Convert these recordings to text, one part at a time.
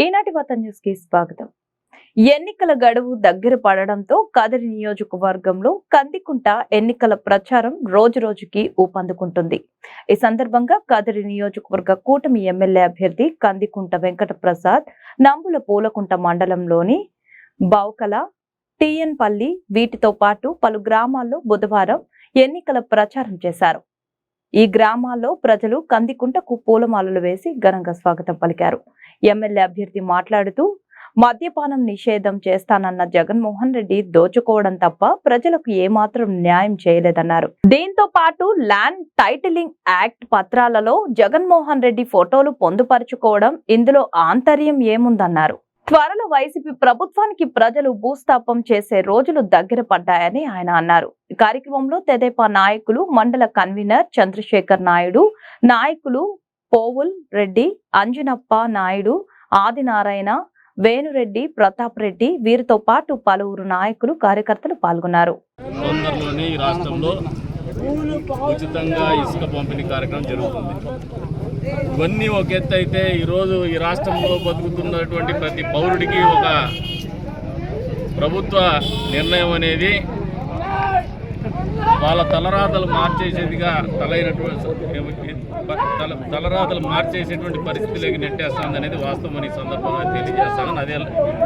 ఈనాటి వార్త న్యూస్ కి స్వాగతం. ఎన్నికల గడువు దగ్గర పడడంతో కదిరి నియోజకవర్గంలో కందికుంట ఎన్నికల ప్రచారం రోజు రోజుకి ఊపందుకుంటుంది. ఈ సందర్భంగా కదిరి నియోజకవర్గ కూటమి ఎమ్మెల్యే అభ్యర్థి కందికుంట వెంకట ప్రసాద్ నంబుల పూలకుంట మండలంలోని బౌకల, టీఎన్పల్లి వీటితో పాటు పలు గ్రామాల్లో బుధవారం ఎన్నికల ప్రచారం చేశారు. ఈ గ్రామాల్లో ప్రజలు కందికుంటకు పూలమాలలు వేసి ఘనంగా స్వాగతం పలికారు. ఎమ్మెల్యే అభ్యర్థి మాట్లాడుతూ మద్యపానం నిషేధం చేస్తానన్న జగన్మోహన్ రెడ్డి దోచుకోవడం తప్ప ప్రజలకు ఏమాత్రం న్యాయం చేయలేదన్నారు. దీంతో పాటు ల్యాండ్ టైటిలింగ్ యాక్ట్ పత్రాలలో జగన్మోహన్ రెడ్డి ఫోటోలు పొందుపరుచుకోవడం ఇందులో ఆంతర్యం ఏముందన్నారు. త్వరలో వైసీపీ ప్రభుత్వానికి ప్రజలు భూస్థాపం చేసే రోజులు దగ్గర పడ్డాయని ఆయన అన్నారు. ఈ కార్యక్రమంలో తెదేపా నాయకులు, మండల కన్వీనర్ చంద్రశేఖర్ నాయుడు, నాయకులు పోవుల్ రెడ్డి, అంజనప్ప నాయుడు, ఆదినారాయణ, వేణురెడ్డి, ప్రతాప్ రెడ్డి వీరితో పాటు పలువురు నాయకులు, కార్యకర్తలు పాల్గొన్నారు. ఉచితంగా ఇసుక పంపిణీ కార్యక్రమం జరుగుతుంది. ఇవన్నీ ఒక ఎత్తు అయితే ఈరోజు ఈ రాష్ట్రంలో బతుకుతున్నటువంటి ప్రతి పౌరుడికి ఒక ప్రభుత్వ నిర్ణయం అనేది వాళ్ళ తలరాతలు మార్చేసేదిగా తలరాతలు మార్చేసేటువంటి పరిస్థితిలోకి నెట్టేస్తుంది అనేది వాస్తవం ఈ సందర్భంగా తెలియజేస్తాను. అదే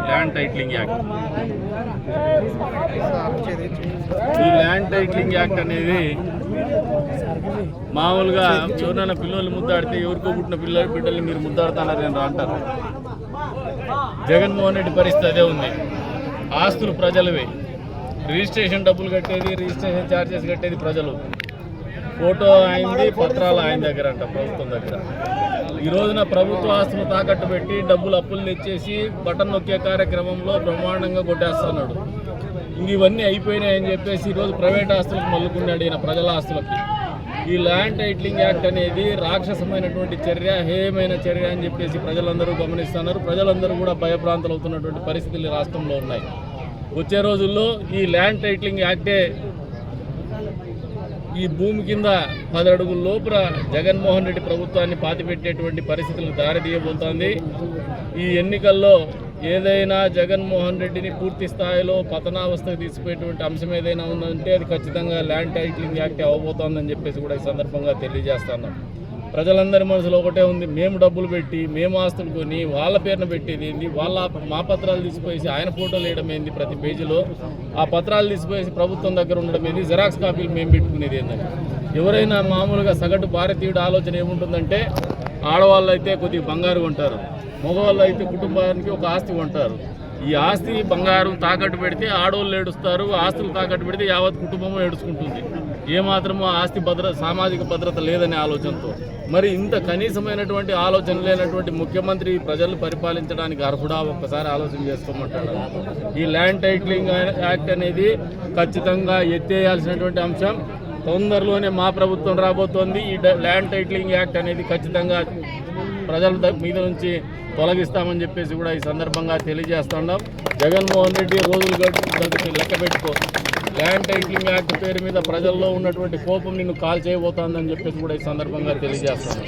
ల్యాండ్ టైటిలింగ్ యాక్ట్. ఈ ల్యాండ్ టైటిలింగ్ యాక్ట్ అనేది మామూలుగా ఎవరైనా పిల్లలు ముద్దాడితే ఎవరికో పుట్టిన బిడ్డల్ని మీరు ముద్దాడుతున్నారని అంటారు. జగన్మోహన్ రెడ్డి పరిస్థితి అదే ఉంది. ఆస్తులు ప్రజలవే, రిజిస్ట్రేషన్ డబ్బులు కట్టేది, రిజిస్ట్రేషన్ ఛార్జెస్ కట్టేది ప్రజలు, ఫోటో అయింది, పత్రాలు ఆయన దగ్గర అంట, ప్రభుత్వం దగ్గర. ఈ రోజున ప్రభుత్వ ఆస్తులు తాకట్టు పెట్టి డబ్బులు అప్పులు తెచ్చేసి బటన్ నొక్కే కార్యక్రమంలో బ్రహ్మాండంగా కొట్టేస్తున్నాడు. ఇవన్నీ అయిపోయినాయని చెప్పేసి ఈరోజు ప్రైవేట్ ఆస్తులకు మల్లుకున్నాడు ఈయన, ప్రజల ఆస్తులకి. ఈ ల్యాండ్ టైటిలింగ్ యాక్ట్ అనేది రాక్షసమైనటువంటి చర్య, హేయమైన చర్య అని చెప్పేసి ప్రజలందరూ గమనిస్తున్నారు. ప్రజలందరూ కూడా భయభ్రాంతులు అవుతున్నటువంటి పరిస్థితులు రాష్ట్రంలో ఉన్నాయి. వచ్చే రోజుల్లో ఈ ల్యాండ్ టైటిలింగ్ యాక్టే ఈ భూమి కింద 10 అడుగుల లోపల జగన్మోహన్ రెడ్డి ప్రభుత్వాన్ని పాతిపెట్టేటువంటి పరిస్థితులకు దారితీయబోతోంది. ఈ ఎన్నికల్లో ఏదైనా జగన్మోహన్ రెడ్డిని పూర్తి స్థాయిలో పతనావస్థకు తీసుకుపోయేటువంటి అంశం ఏదైనా ఉందంటే అది ఖచ్చితంగా ల్యాండ్ టైటిలింగ్ యాక్ట్ అవ్వబోతోందని చెప్పేసి కూడా ఈ సందర్భంగా తెలియజేస్తున్నాం. ప్రజలందరి మనసులో ఒకటే ఉంది, మేము డబ్బులు పెట్టి, మేము ఆస్తులు కొని వాళ్ళ పేరున పెట్టేది ఏంది, మా పత్రాలు తీసిపోయేసి ఆయన ఫోటోలు వేయడం ఏంది ప్రతి పేజీలో, ఆ పత్రాలు తీసిపోయేసి ప్రభుత్వం దగ్గర ఉండడం ఏంది, జిరాక్స్ కాపీలు మేము పెట్టుకునేది ఏందని. ఎవరైనా మామూలుగా సగటు భారతీయుడు ఆలోచన ఏముంటుందంటే, ఆడవాళ్ళు అయితే కొద్దిగా బంగారు కొంటారు, మగవాళ్ళు అయితే కుటుంబానికి ఒక ఆస్తి కొంటారు. ఈ ఆస్తి బంగారం తాకట్టు పెడితే ఆడవాళ్ళు ఏడుస్తారు, ఆస్తులు తాకట్టు పెడితే యావత్ కుటుంబం ఏడుచుకుంటుంది. ఏమాత్రమో ఆస్తి భద్రత, సామాజిక భద్రత లేదనే ఆలోచనతో. మరి ఇంత కనీసమైనటువంటి ఆలోచన లేనటువంటి ముఖ్యమంత్రి ప్రజలు పరిపాలించడానికి అర్హుడా? ఒక్కసారి ఆలోచన చేసుకోమంటాడు. ఈ ల్యాండ్ టైటిలింగ్ యాక్ట్ అనేది ఖచ్చితంగా ఎత్తేయాల్సినటువంటి అంశం. తొందరలోనే మా ప్రభుత్వం రాబోతోంది. ఈ ల్యాండ్ టైటిలింగ్ యాక్ట్ అనేది ఖచ్చితంగా ప్రజల మీద నుంచి తొలగిస్తామని చెప్పేసి కూడా ఈ సందర్భంగా తెలియజేస్తున్నాం. జగన్మోహన్ రెడ్డి రోజులు లెక్క పెట్టుకో, ల్యాండ్ టైటిలింగ్ యాక్ట్ పేరు మీద ప్రజల్లో ఉన్నటువంటి కోపం నిన్ను కాల్ చేయబోతోందని చెప్పేసి కూడా ఈ సందర్భంగా తెలియజేస్తున్నాం.